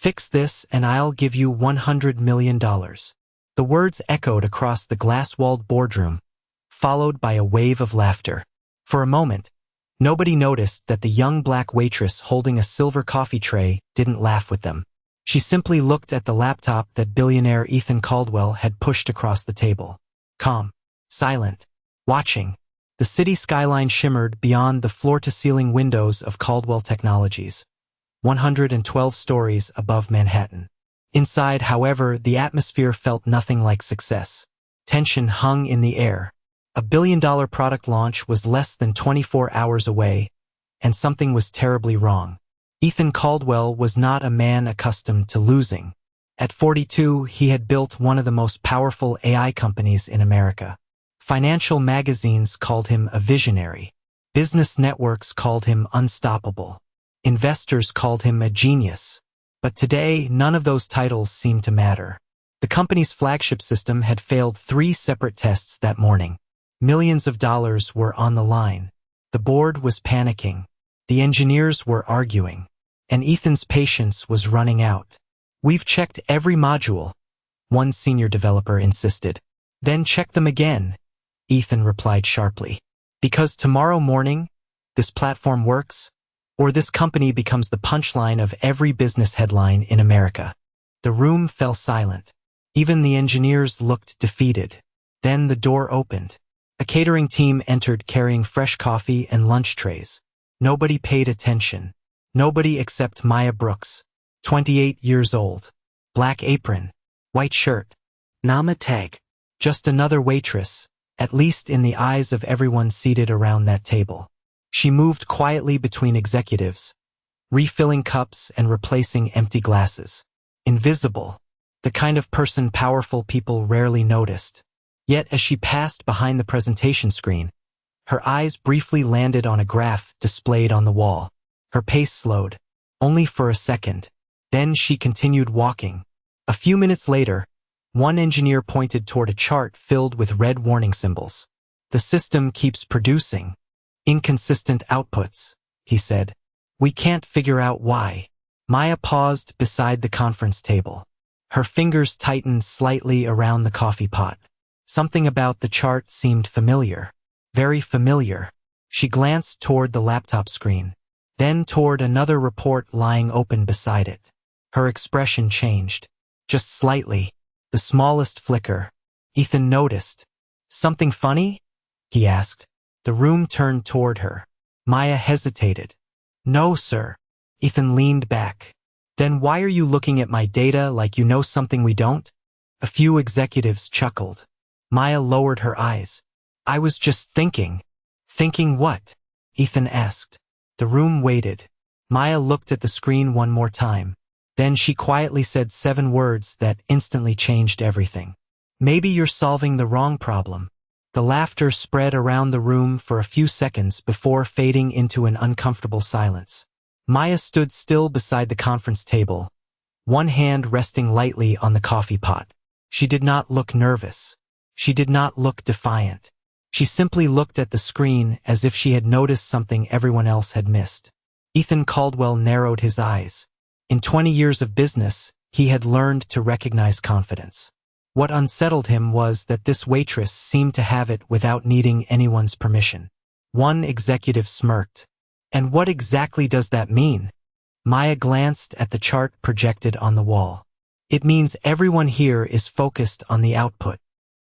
Fix this and I'll give you $100 million. The words echoed across the glass-walled boardroom, followed by a wave of laughter. For a moment, nobody noticed that the young black waitress holding a silver coffee tray didn't laugh with them. She simply looked at the laptop that billionaire Ethan Caldwell had pushed across the table. Calm, silent, watching. The city skyline shimmered beyond the floor-to-ceiling windows of Caldwell Technologies, 112 stories above Manhattan. Inside, however, the atmosphere felt nothing like success. Tension hung in the air. A billion-dollar product launch was less than 24 hours away, and something was terribly wrong. Ethan Caldwell was not a man accustomed to losing. At 42, he had built one of the most powerful AI companies in America. Financial magazines called him a visionary. Business networks called him unstoppable. Investors called him a genius. But today, none of those titles seemed to matter. The company's flagship system had failed 3 separate tests that morning. Millions of dollars were on the line. The board was panicking. The engineers were arguing. And Ethan's patience was running out. "We've checked every module," one senior developer insisted. "Then check them again," Ethan replied sharply. "Because tomorrow morning, this platform works, or this company becomes the punchline of every business headline in America." The room fell silent. Even the engineers looked defeated. Then the door opened. A catering team entered carrying fresh coffee and lunch trays. Nobody paid attention. Nobody except Maya Brooks, 28 years old. Black apron, white shirt, Nama tag. Just another waitress, at least in the eyes of everyone seated around that table. She moved quietly between executives, refilling cups and replacing empty glasses. Invisible, the kind of person powerful people rarely noticed. Yet as she passed behind the presentation screen, her eyes briefly landed on a graph displayed on the wall. Her pace slowed, only for a second. Then she continued walking. A few minutes later, one engineer pointed toward a chart filled with red warning symbols. "The system keeps producing inconsistent outputs," he said. "We can't figure out why." Maya paused beside the conference table. Her fingers tightened slightly around the coffee pot. Something about the chart seemed familiar. Very familiar. She glanced toward the laptop screen, then toward another report lying open beside it. Her expression changed. Just slightly. The smallest flicker. Ethan noticed. "Something funny?" he asked. The room turned toward her. Maya hesitated. "No, sir." Ethan leaned back. "Then why are you looking at my data like you know something we don't?" A few executives chuckled. Maya lowered her eyes. "I was just thinking." "Thinking what?" Ethan asked. The room waited. Maya looked at the screen one more time. Then she quietly said 7 words that instantly changed everything. "Maybe you're solving the wrong problem." The laughter spread around the room for a few seconds before fading into an uncomfortable silence. Maya stood still beside the conference table, one hand resting lightly on the coffee pot. She did not look nervous. She did not look defiant. She simply looked at the screen as if she had noticed something everyone else had missed. Ethan Caldwell narrowed his eyes. In 20 years of business, he had learned to recognize confidence. What unsettled him was that this waitress seemed to have it without needing anyone's permission. One executive smirked. "And what exactly does that mean?" Maya glanced at the chart projected on the wall. "It means everyone here is focused on the output."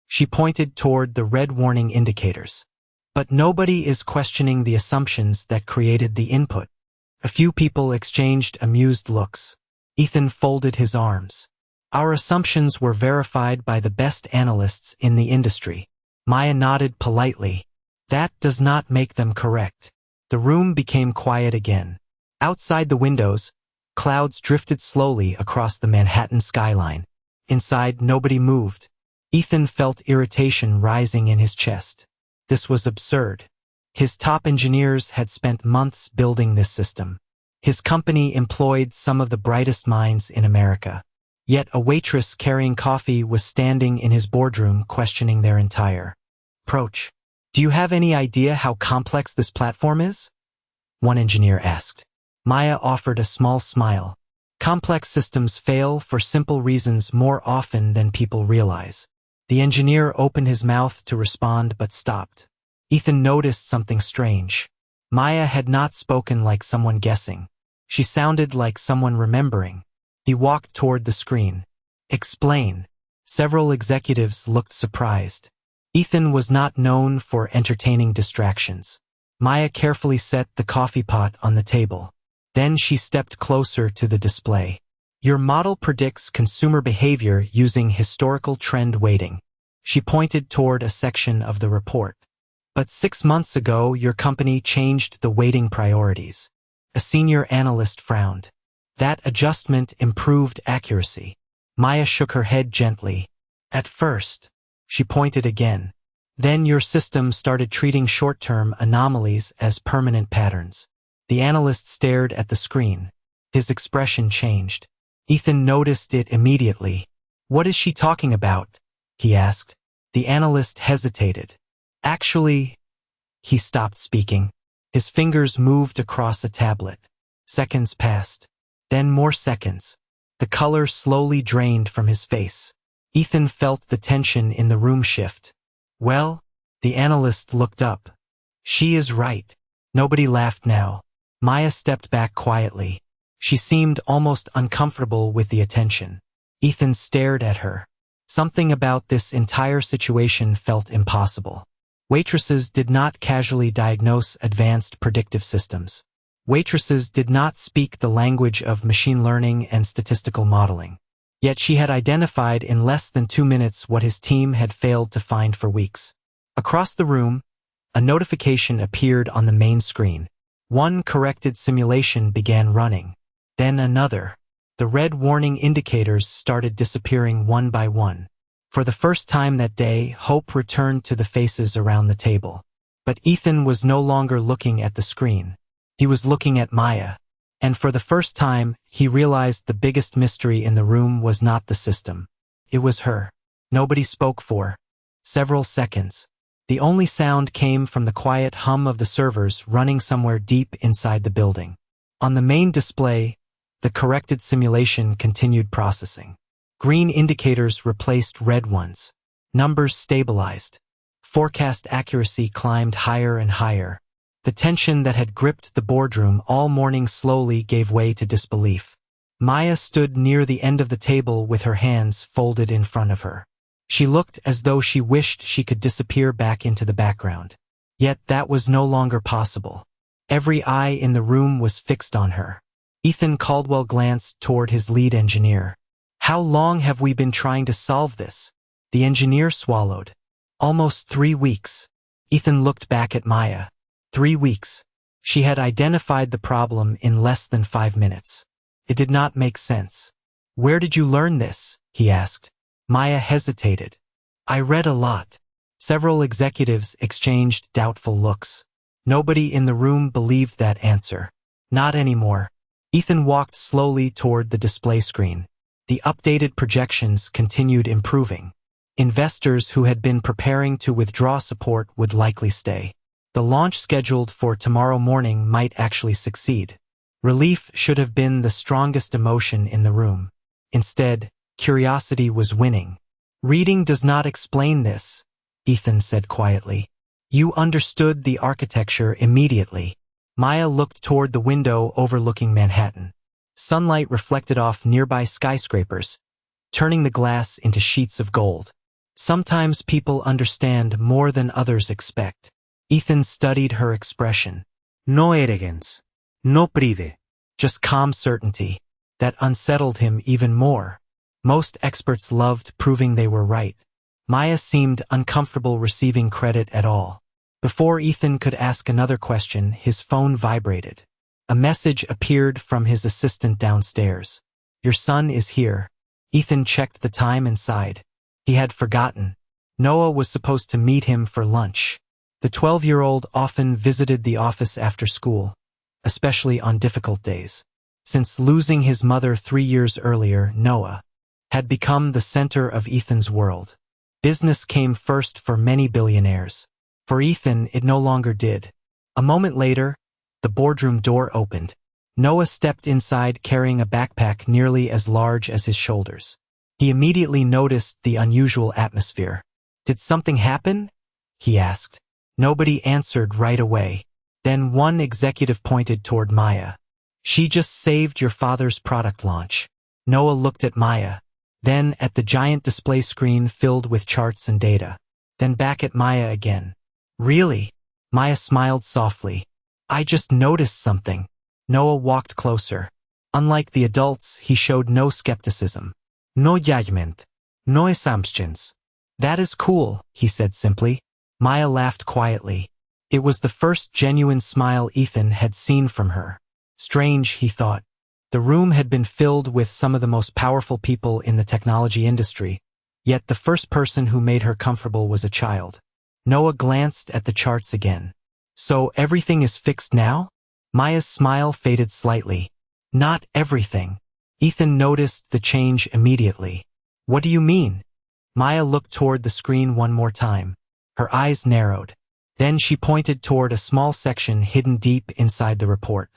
She pointed toward the red warning indicators. "But nobody is questioning the assumptions that created the input." A few people exchanged amused looks. Ethan folded his arms. "Our assumptions were verified by the best analysts in the industry." Maya nodded politely. "That does not make them correct." The room became quiet again. Outside the windows, clouds drifted slowly across the Manhattan skyline. Inside, nobody moved. Ethan felt irritation rising in his chest. This was absurd. His top engineers had spent months building this system. His company employed some of the brightest minds in America. Yet a waitress carrying coffee was standing in his boardroom questioning their entire approach. "Do you have any idea how complex this platform is?" one engineer asked. Maya offered a small smile. Complex systems fail for simple reasons more often than people realize. The engineer opened his mouth to respond but stopped. Ethan noticed something strange. Maya had not spoken like someone guessing. She sounded like someone remembering. He walked toward the screen. Explain. Several executives looked surprised. Ethan was not known for entertaining distractions. Maya carefully set the coffee pot on the table. Then she stepped closer to the display. Your model predicts consumer behavior using historical trend weighting. She pointed toward a section of the report. But 6 months ago, your company changed the weighting priorities. A senior analyst frowned. That adjustment improved accuracy. Maya shook her head gently. At first. She pointed again. Then your system started treating short-term anomalies as permanent patterns. The analyst stared at the screen. His expression changed. Ethan noticed it immediately. What is she talking about? He asked. The analyst hesitated. Actually, he stopped speaking. His fingers moved across a tablet. Seconds passed. Then more seconds. The color slowly drained from his face. Ethan felt the tension in the room shift. Well, the analyst looked up. She is right. Nobody laughed now. Maya stepped back quietly. She seemed almost uncomfortable with the attention. Ethan stared at her. Something about this entire situation felt impossible. Waitresses did not casually diagnose advanced predictive systems. Waitresses did not speak the language of machine learning and statistical modeling. Yet she had identified in less than 2 minutes what his team had failed to find for weeks. Across the room, a notification appeared on the main screen. One corrected simulation began running. Then another. The red warning indicators started disappearing one by one. For the first time that day, hope returned to the faces around the table. But Ethan was no longer looking at the screen. He was looking at Maya. And for the first time, he realized the biggest mystery in the room was not the system. It was her. Nobody spoke for several seconds. The only sound came from the quiet hum of the servers running somewhere deep inside the building. On the main display, the corrected simulation continued processing. Green indicators replaced red ones. Numbers stabilized. Forecast accuracy climbed higher and higher. The tension that had gripped the boardroom all morning slowly gave way to disbelief. Maya stood near the end of the table with her hands folded in front of her. She looked as though she wished she could disappear back into the background. Yet that was no longer possible. Every eye in the room was fixed on her. Ethan Caldwell glanced toward his lead engineer. How long have we been trying to solve this? The engineer swallowed. Almost 3 weeks. Ethan looked back at Maya. 3 weeks. She had identified the problem in less than 5 minutes. It did not make sense. Where did you learn this? He asked. Maya hesitated. I read a lot. Several executives exchanged doubtful looks. Nobody in the room believed that answer. Not anymore. Ethan walked slowly toward the display screen. The updated projections continued improving. Investors who had been preparing to withdraw support would likely stay. The launch scheduled for tomorrow morning might actually succeed. Relief should have been the strongest emotion in the room. Instead, curiosity was winning. Reading does not explain this, Ethan said quietly. You understood the architecture immediately. Maya looked toward the window overlooking Manhattan. Sunlight reflected off nearby skyscrapers, turning the glass into sheets of gold. Sometimes people understand more than others expect. Ethan studied her expression. No arrogance. No pride. Just calm certainty. That unsettled him even more. Most experts loved proving they were right. Maya seemed uncomfortable receiving credit at all. Before Ethan could ask another question, his phone vibrated. A message appeared from his assistant downstairs. Your son is here. Ethan checked the time and sighed. He had forgotten. Noah was supposed to meet him for lunch. The 12-year-old often visited the office after school, especially on difficult days. Since losing his mother 3 years earlier, Noah had become the center of Ethan's world. Business came first for many billionaires. For Ethan, it no longer did. A moment later, the boardroom door opened. Noah stepped inside carrying a backpack nearly as large as his shoulders. He immediately noticed the unusual atmosphere. "Did something happen?" he asked. Nobody answered right away. Then one executive pointed toward Maya. "She just saved your father's product launch." Noah looked at Maya, then at the giant display screen filled with charts and data, then back at Maya again. "Really?" Maya smiled softly. "I just noticed something." Noah walked closer. Unlike the adults, he showed no skepticism. "No judgment. No assumptions." "That is cool," he said simply. Maya laughed quietly. It was the first genuine smile Ethan had seen from her. Strange, he thought. The room had been filled with some of the most powerful people in the technology industry, yet the first person who made her comfortable was a child. Noah glanced at the charts again. "So everything is fixed now?" Maya's smile faded slightly. "Not everything." Ethan noticed the change immediately. "What do you mean?" Maya looked toward the screen one more time. Her eyes narrowed. Then she pointed toward a small section hidden deep inside the report.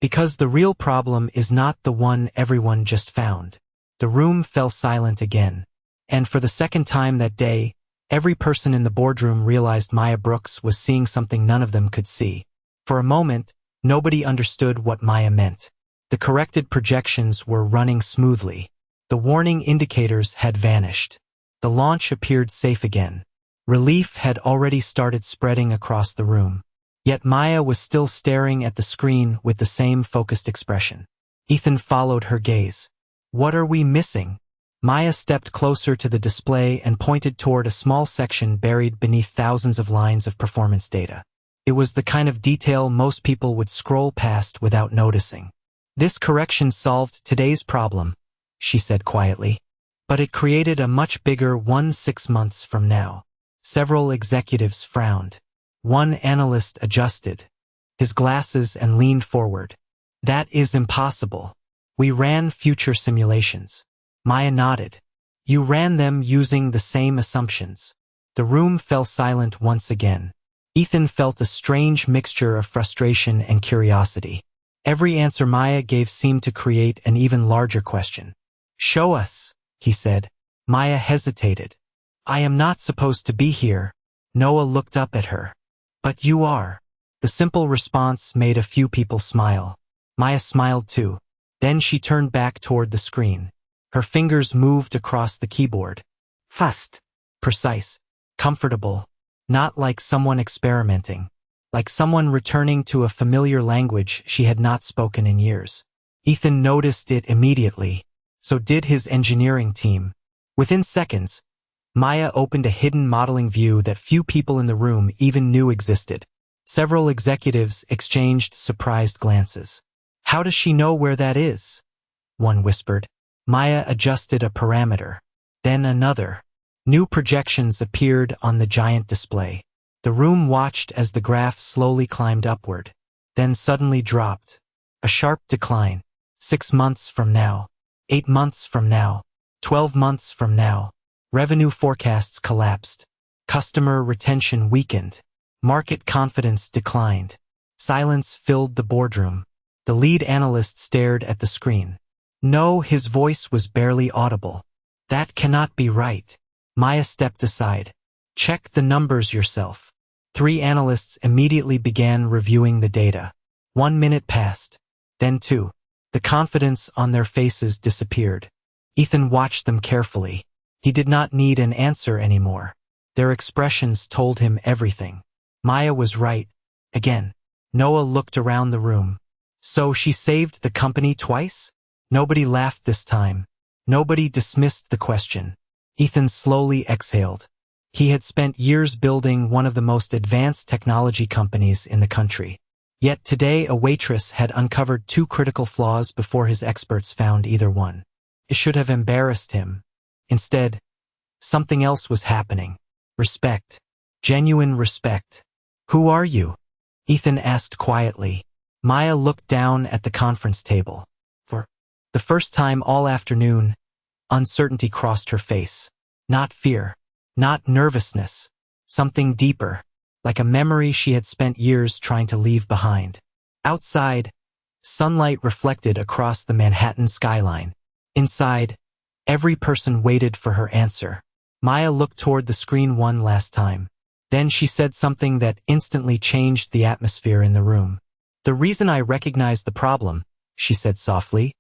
"Because the real problem is not the one everyone just found." The room fell silent again. And for the second time that day, every person in the boardroom realized Maya Brooks was seeing something none of them could see. For a moment, nobody understood what Maya meant. The corrected projections were running smoothly. The warning indicators had vanished. The launch appeared safe again. Relief had already started spreading across the room. Yet Maya was still staring at the screen with the same focused expression. Ethan followed her gaze. "What are we missing?" Maya stepped closer to the display and pointed toward a small section buried beneath thousands of lines of performance data. It was the kind of detail most people would scroll past without noticing. "This correction solved today's problem," she said quietly. "But it created a much bigger one 6 months from now." Several executives frowned. One analyst adjusted his glasses and leaned forward. "That is impossible. We ran future simulations." Maya nodded. "You ran them using the same assumptions." The room fell silent once again. Ethan felt a strange mixture of frustration and curiosity. Every answer Maya gave seemed to create an even larger question. "Show us," he said. Maya hesitated. "I am not supposed to be here." Noah looked up at her. "But you are." The simple response made a few people smile. Maya smiled too. Then she turned back toward the screen. Her fingers moved across the keyboard. Fast, precise, comfortable, not like someone experimenting, like someone returning to a familiar language she had not spoken in years. Ethan noticed it immediately. So did his engineering team. Within seconds, Maya opened a hidden modeling view that few people in the room even knew existed. Several executives exchanged surprised glances. "How does she know where that is?" one whispered. Maya adjusted a parameter. Then another. New projections appeared on the giant display. The room watched as the graph slowly climbed upward, then suddenly dropped. A sharp decline. 6 months from now. 8 months from now. 12 months from now. Revenue forecasts collapsed. Customer retention weakened. Market confidence declined. Silence filled the boardroom. The lead analyst stared at the screen. No, his voice was barely audible. "That cannot be right." Maya stepped aside. "Check the numbers yourself." 3 analysts immediately began reviewing the data. 1 minute passed. Then 2. The confidence on their faces disappeared. Ethan watched them carefully. He did not need an answer anymore. Their expressions told him everything. Maya was right. Again. Noah looked around the room. So she saved the company twice? Nobody laughed this time. Nobody dismissed the question. Ethan slowly exhaled. He had spent years building one of the most advanced technology companies in the country. Yet today a Waitress had uncovered 2 critical flaws before his experts found either one. It should have embarrassed him. Instead, something else was happening. Respect. Genuine respect. "Who are you?" Ethan asked quietly. Maya looked down at the conference table. For the first time all afternoon, uncertainty crossed her face. Not fear. Not nervousness. Something deeper, like a memory she had spent years trying to leave behind. Outside, Sunlight reflected across the Manhattan skyline. Inside, every person waited for her answer. Maya looked toward the screen one last time. Then she said something that instantly changed the atmosphere in the room. "The reason I recognize the problem," she said softly,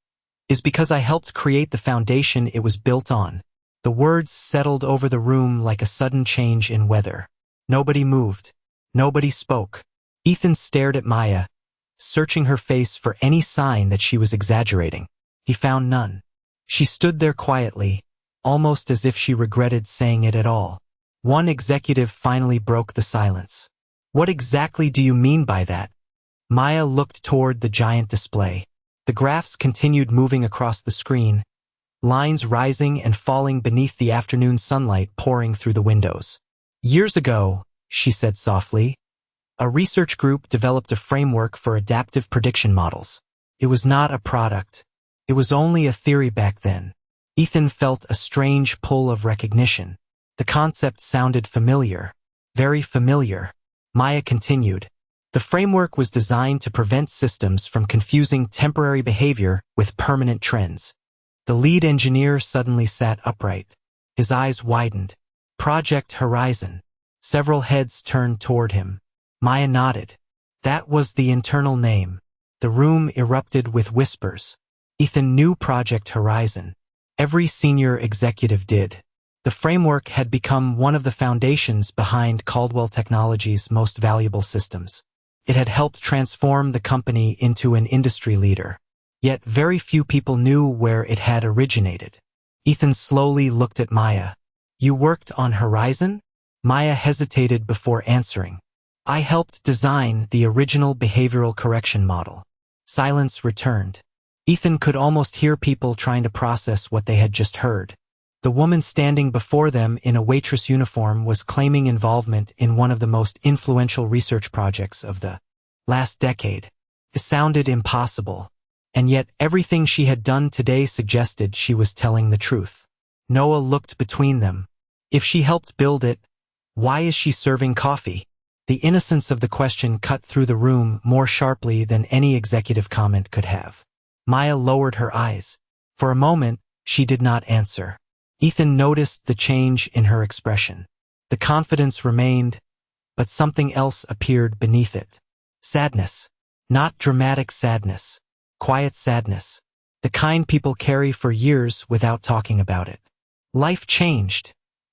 "is because I helped create the foundation it was built on." The words settled over the room like a sudden change in weather. Nobody moved. Nobody spoke. Ethan stared at Maya, searching her face for any sign that she was exaggerating. He found none. She stood there quietly, almost as if she regretted saying it at all. One executive finally broke the silence. "What exactly do you mean by that?" Maya looked toward the giant display. The graphs continued moving across the screen, lines rising and falling beneath the afternoon sunlight pouring through the windows. "Years ago," she said softly, "a research group developed a framework for adaptive prediction models. It was not a product. It was only a theory back then." Ethan felt a strange pull of recognition. The concept sounded familiar. Very familiar. Maya continued. "The framework was designed to prevent systems from confusing temporary behavior with permanent trends." The lead engineer suddenly sat upright. His eyes widened. "Project Horizon." Several heads turned toward him. Maya nodded. That was the internal name. The room erupted with whispers. Ethan knew Project Horizon. Every senior executive did. The framework had become one of the foundations behind Caldwell Technologies' most valuable systems. It had helped transform the company into an industry leader. Yet very few people knew where it had originated. Ethan slowly looked at Maya. "You worked on Horizon?" Maya hesitated before answering. "I helped design the original behavioral correction model." Silence returned. Ethan could almost hear people trying to process what they had just heard. The woman standing before them in a waitress uniform was claiming involvement in one of the most influential research projects of the last decade. It sounded impossible, and yet everything she had done today suggested she was telling the truth. Noah looked between them. If she helped build it, why is she serving coffee? The innocence of the question cut through the room more sharply than any executive comment could have. Maya lowered her eyes. For a moment, she did not answer. Ethan noticed the change in her expression. The confidence remained, but something else appeared beneath it. Sadness. Not dramatic sadness. Quiet sadness. The kind people carry for years without talking about it. "Life changed,"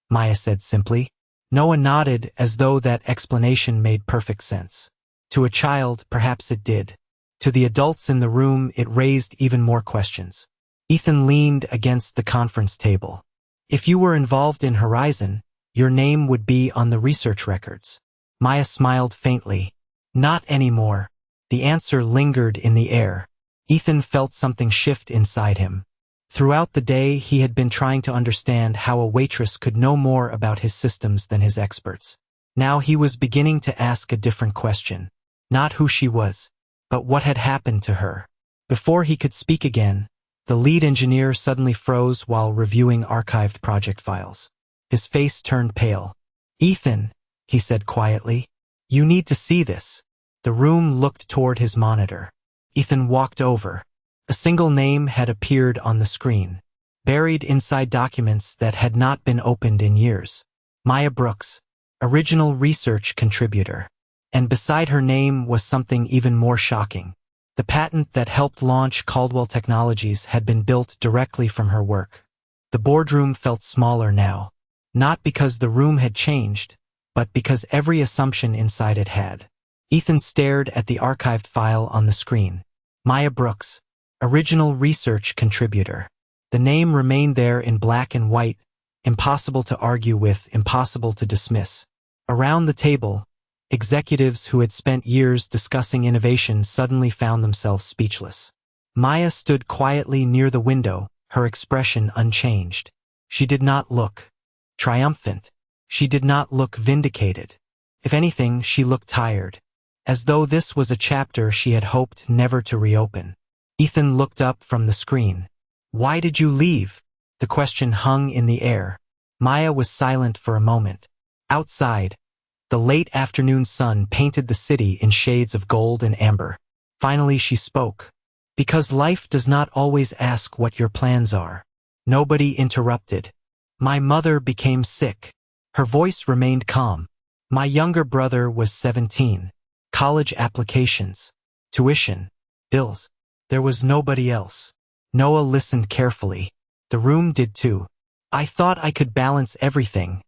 Maya said simply. Noah nodded as though that explanation made perfect sense. To a child, perhaps it did. To the adults in the room, it raised even more questions. Ethan leaned against the conference table. "If you were involved in Horizon, your name would be on the research records." Maya smiled faintly. "Not anymore." The answer lingered in the air. Ethan felt something shift inside him. Throughout the day, he had been trying to understand how a waitress could know more about his systems than his experts. Now he was beginning to ask a different question. Not who she was, but what had happened to her. Before he could speak again, the lead engineer suddenly froze while reviewing archived project files. His face turned pale. "Ethan," he said quietly, "you need to see this." The room looked toward his monitor. Ethan walked over. A single name had appeared on the screen, buried inside documents that had not been opened in years. Maya Brooks, original research contributor. And beside her name was something even more shocking. The patent that helped launch Caldwell Technologies had been built directly from her work. The boardroom felt smaller now, not because the room had changed, but because every assumption inside it had. Ethan stared at the archived file on the screen. Maya Brooks, original research contributor. The name remained there in black and white, impossible to argue with, impossible to dismiss. Around the table, executives who had spent years discussing innovation suddenly found themselves speechless. Maya stood quietly near the window, her expression unchanged. She did not look triumphant. She did not look vindicated. If anything, she looked tired, as though this was a chapter she had hoped never to reopen. Ethan looked up from the screen. "Why did you leave?" The question hung in the air. Maya was silent for a moment. Outside, the late afternoon sun painted the city in shades of gold and amber. Finally she spoke. Because life does not always ask what your plans are. Nobody interrupted. My mother became sick. Her voice remained calm. My younger brother was 17. College applications. Tuition. Bills. There was nobody else. Noah listened carefully. The room did too. I thought I could balance everything,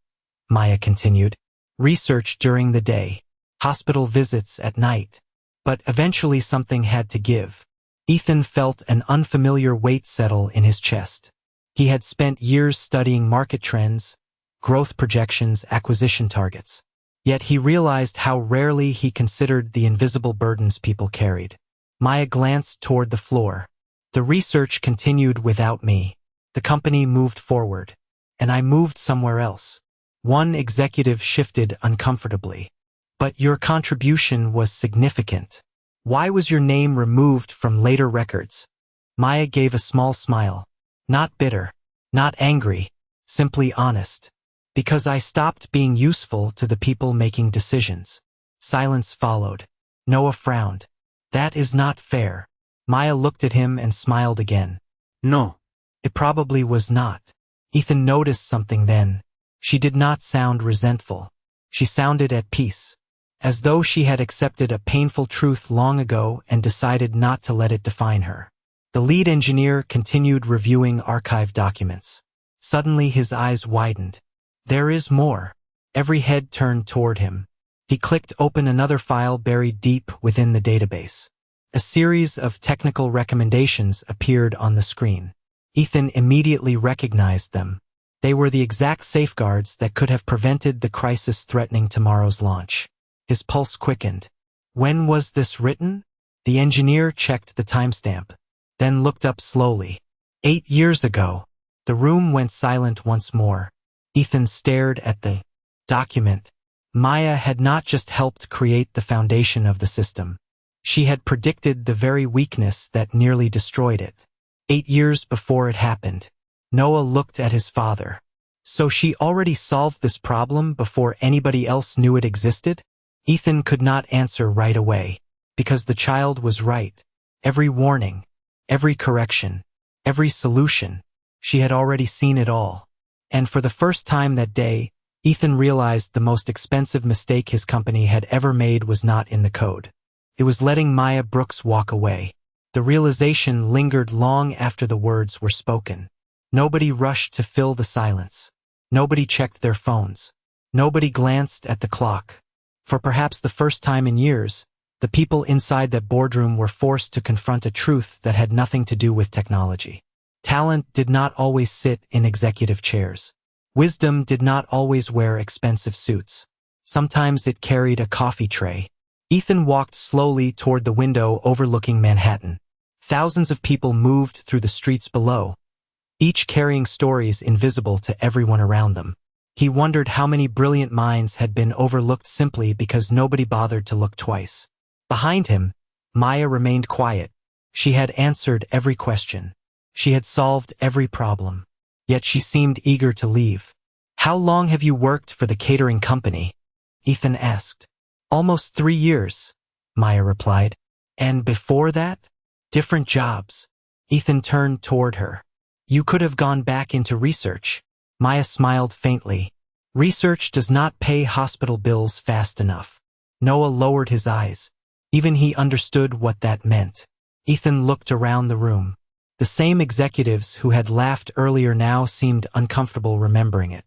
Maya continued. Research during the day. Hospital visits at night. But eventually something had to give. Ethan felt an unfamiliar weight settle in his chest. He had spent years studying market trends, growth projections, acquisition targets. Yet he realized how rarely he considered the invisible burdens people carried. Maya glanced toward the floor. The research continued without me. The company moved forward. And I moved somewhere else. One executive shifted uncomfortably. But your contribution was significant. Why was your name removed from later records? Maya gave a small smile. Not bitter. Not angry. Simply honest. Because I stopped being useful to the people making decisions. Silence followed. Noah frowned. That is not fair. Maya looked at him and smiled again. No. It probably was not. Ethan noticed something then. She did not sound resentful. She sounded at peace. As though she had accepted a painful truth long ago and decided not to let it define her. The lead engineer continued reviewing archive documents. Suddenly his eyes widened. There is more. Every head turned toward him. He clicked open another file buried deep within the database. A series of technical recommendations appeared on the screen. Ethan immediately recognized them. They were the exact safeguards that could have prevented the crisis threatening tomorrow's launch. His pulse quickened. When was this written? The engineer checked the timestamp, then looked up slowly. 8 years ago. The room went silent once more. Ethan stared at the document. Maya had not just helped create the foundation of the system. She had predicted the very weakness that nearly destroyed it. 8 years before it happened. Noah looked at his father. So she already solved this problem before anybody else knew it existed? Ethan could not answer right away, because the child was right. Every warning, every correction, every solution, she had already seen it all. And for the first time that day, Ethan realized the most expensive mistake his company had ever made was not in the code. It was letting Maya Brooks walk away. The realization lingered long after the words were spoken. Nobody rushed to fill the silence. Nobody checked their phones. Nobody glanced at the clock. For perhaps the first time in years, the people inside that boardroom were forced to confront a truth that had nothing to do with technology. Talent did not always sit in executive chairs. Wisdom did not always wear expensive suits. Sometimes it carried a coffee tray. Ethan walked slowly toward the window overlooking Manhattan. Thousands of people moved through the streets below, each carrying stories invisible to everyone around them. He wondered how many brilliant minds had been overlooked simply because nobody bothered to look twice. Behind him, Maya remained quiet. She had answered every question. She had solved every problem. Yet she seemed eager to leave. How long have you worked for the catering company? Ethan asked. Almost 3 years, Maya replied. And before that? Different jobs. Ethan turned toward her. You could have gone back into research. Maya smiled faintly. Research does not pay hospital bills fast enough. Noah lowered his eyes. Even he understood what that meant. Ethan looked around the room. The same executives who had laughed earlier now seemed uncomfortable remembering it.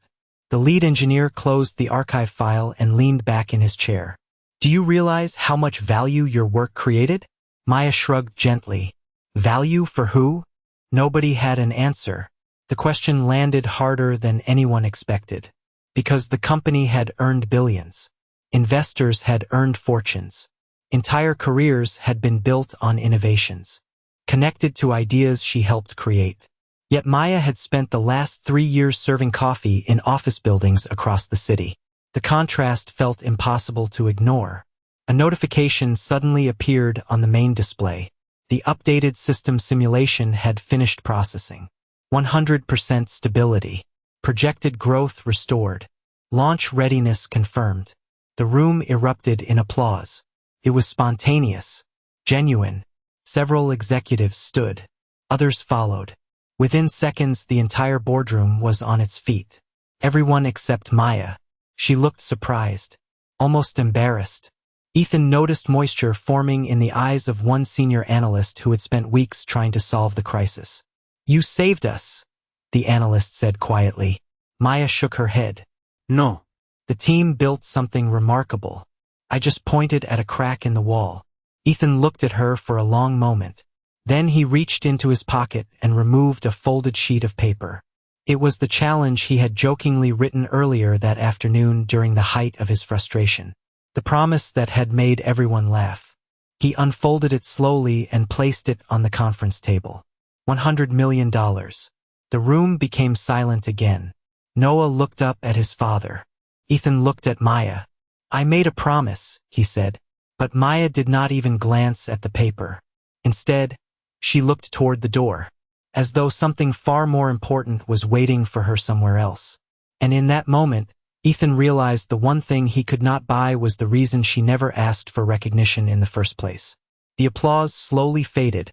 The lead engineer closed the archive file and leaned back in his chair. Do you realize how much value your work created? Maya shrugged gently. Value for who? Nobody had an answer. The question landed harder than anyone expected. Because the company had earned billions. Investors had earned fortunes. Entire careers had been built on innovations, connected to ideas she helped create. Yet Maya had spent the last 3 years serving coffee in office buildings across the city. The contrast felt impossible to ignore. A notification suddenly appeared on the main display. The updated system simulation had finished processing. 100% stability. Projected growth restored. Launch readiness confirmed. The room erupted in applause. It was spontaneous, genuine, Several executives stood. Others followed. Within seconds, the entire boardroom was on its feet. Everyone except Maya. She looked surprised, almost embarrassed. Ethan noticed moisture forming in the eyes of one senior analyst who had spent weeks trying to solve the crisis. "You saved us," the analyst said quietly. Maya shook her head. "No. The team built something remarkable. I just pointed at a crack in the wall." Ethan looked at her for a long moment. Then he reached into his pocket and removed a folded sheet of paper. It was the challenge he had jokingly written earlier that afternoon during the height of his frustration. The promise that had made everyone laugh. He unfolded it slowly and placed it on the conference table. $100 million. The room became silent again. Noah looked up at his father. Ethan looked at Maya. "I made a promise," he said. But Maya did not even glance at the paper. Instead, she looked toward the door, as though something far more important was waiting for her somewhere else. And in that moment, Ethan realized the one thing he could not buy was the reason she never asked for recognition in the first place. The applause slowly faded,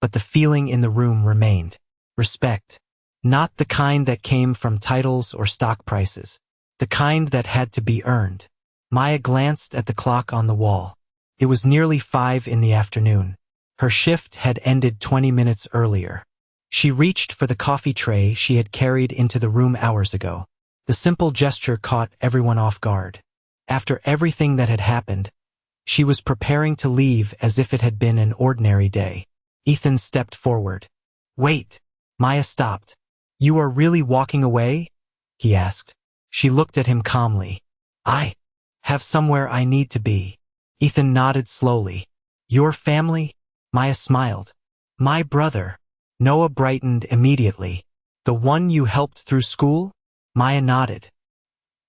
but the feeling in the room remained. Respect. Not the kind that came from titles or stock prices. The kind that had to be earned. Maya glanced at the clock on the wall. It was nearly 5 in the afternoon. Her shift had ended 20 minutes earlier. She reached for the coffee tray she had carried into the room hours ago. The simple gesture caught everyone off guard. After everything that had happened, she was preparing to leave as if it had been an ordinary day. Ethan stepped forward. "Wait." Maya stopped. "You are really walking away?" he asked. She looked at him calmly. "I have somewhere I need to be." Ethan nodded slowly. "Your family?" Maya smiled. "My brother." Noah brightened immediately. "The one you helped through school?" Maya nodded.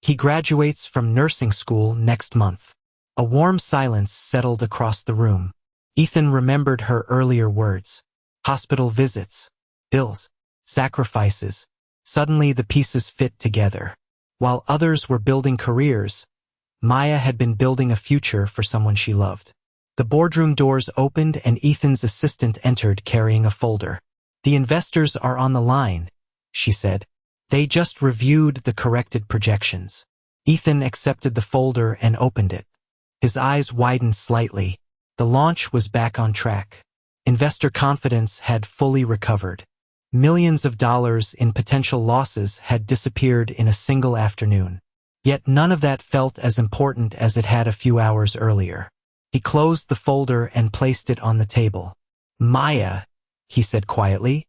"He graduates from nursing school next month." A warm silence settled across the room. Ethan remembered her earlier words. Hospital visits, bills, sacrifices. Suddenly the pieces fit together. While others were building careers, Maya had been building a future for someone she loved. The boardroom doors opened and Ethan's assistant entered carrying a folder. "The investors are on the line," she said. "They just reviewed the corrected projections." Ethan accepted the folder and opened it. His eyes widened slightly. The launch was back on track. Investor confidence had fully recovered. Millions of dollars in potential losses had disappeared in a single afternoon. Yet none of that felt as important as it had a few hours earlier. He closed the folder and placed it on the table. "Maya," he said quietly,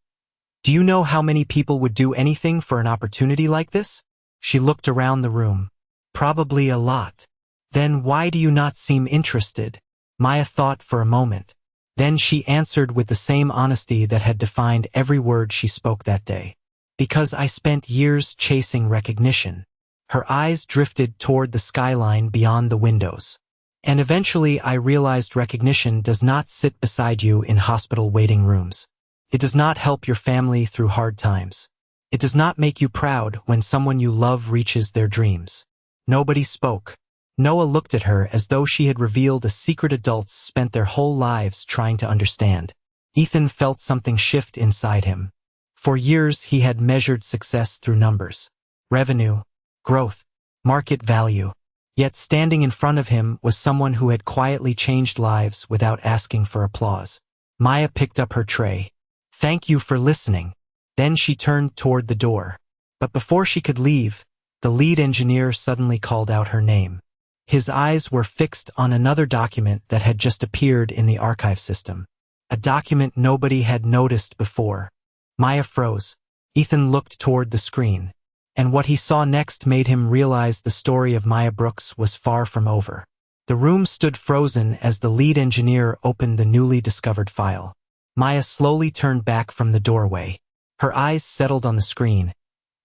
"do you know how many people would do anything for an opportunity like this?" She looked around the room. "Probably a lot." "Then why do you not seem interested?" Maya thought for a moment. Then she answered with the same honesty that had defined every word she spoke that day. "Because I spent years chasing recognition." Her eyes drifted toward the skyline beyond the windows. "And eventually I realized recognition does not sit beside you in hospital waiting rooms. It does not help your family through hard times. It does not make you proud when someone you love reaches their dreams." Nobody spoke. Noah looked at her as though she had revealed a secret adults spent their whole lives trying to understand. Ethan felt something shift inside him. For years he had measured success through numbers. Revenue, growth, market value. Yet standing in front of him was someone who had quietly changed lives without asking for applause. Maya picked up her tray. "Thank you for listening." Then she turned toward the door. But before she could leave, the lead engineer suddenly called out her name. His eyes were fixed on another document that had just appeared in the archive system. A document nobody had noticed before. Maya froze. Ethan looked toward the screen. And what he saw next made him realize the story of Maya Brooks was far from over. The room stood frozen as the lead engineer opened the newly discovered file. Maya slowly turned back from the doorway. Her eyes settled on the screen,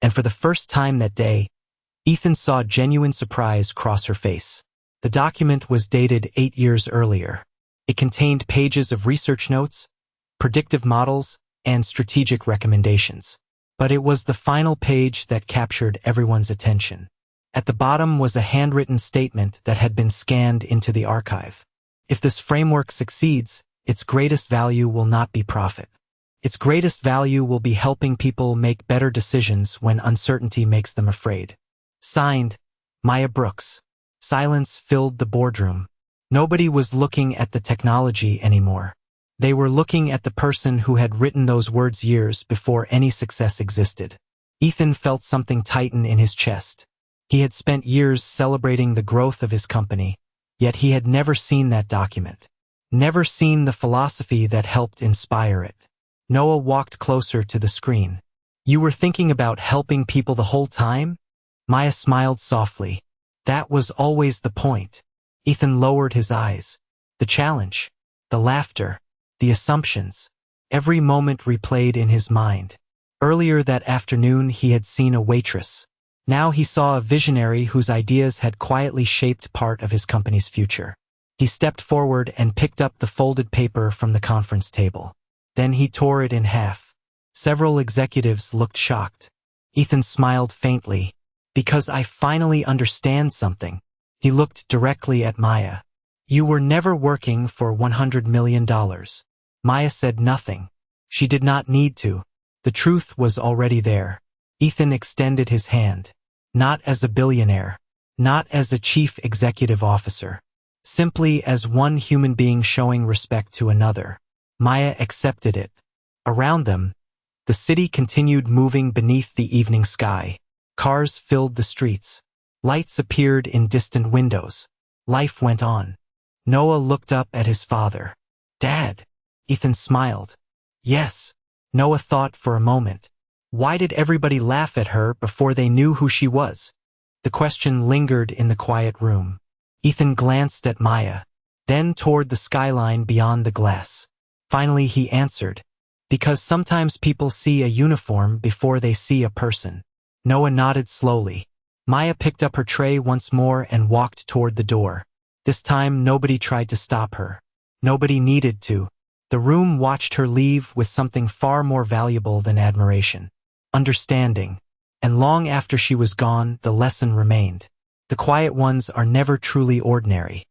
and for the first time that day, Ethan saw genuine surprise cross her face. The document was dated 8 years earlier. It contained pages of research notes, predictive models, and strategic recommendations. But it was the final page that captured everyone's attention. At the bottom was a handwritten statement that had been scanned into the archive. "If this framework succeeds, its greatest value will not be profit. Its greatest value will be helping people make better decisions when uncertainty makes them afraid. Signed, Maya Brooks. Silence filled the boardroom. Nobody was looking at the technology anymore. They were looking at the person who had written those words years before any success existed. Ethan felt something tighten in his chest. He had spent years celebrating the growth of his company, yet he had never seen that document. Never seen the philosophy that helped inspire it. Noah walked closer to the screen. You were thinking about helping people the whole time? Maya smiled softly. That was always the point. Ethan lowered his eyes. The challenge, the laughter, the assumptions, every moment replayed in his mind. Earlier that afternoon he had seen a waitress. Now he saw a visionary whose ideas had quietly shaped part of his company's future. He stepped forward and picked up the folded paper from the conference table. Then he tore it in half. Several executives looked shocked. Ethan smiled faintly. Because I finally understand something. He looked directly at Maya. You were never working for $100 million. Maya said nothing. She did not need to. The truth was already there. Ethan extended his hand. Not as a billionaire. Not as a chief executive officer. Simply as one human being showing respect to another. Maya accepted it. Around them, the city continued moving beneath the evening sky. Cars filled the streets. Lights appeared in distant windows. Life went on. Noah looked up at his father. Dad. Ethan smiled. Yes. Noah thought for a moment. Why did everybody laugh at her before they knew who she was? The question lingered in the quiet room. Ethan glanced at Maya, then toward the skyline beyond the glass. Finally he answered. Because sometimes people see a uniform before they see a person. Noah nodded slowly. Maya picked up her tray once more and walked toward the door. This time nobody tried to stop her. Nobody needed to. The room watched her leave with something far more valuable than admiration. Understanding. And long after she was gone, the lesson remained. The quiet ones are never truly ordinary.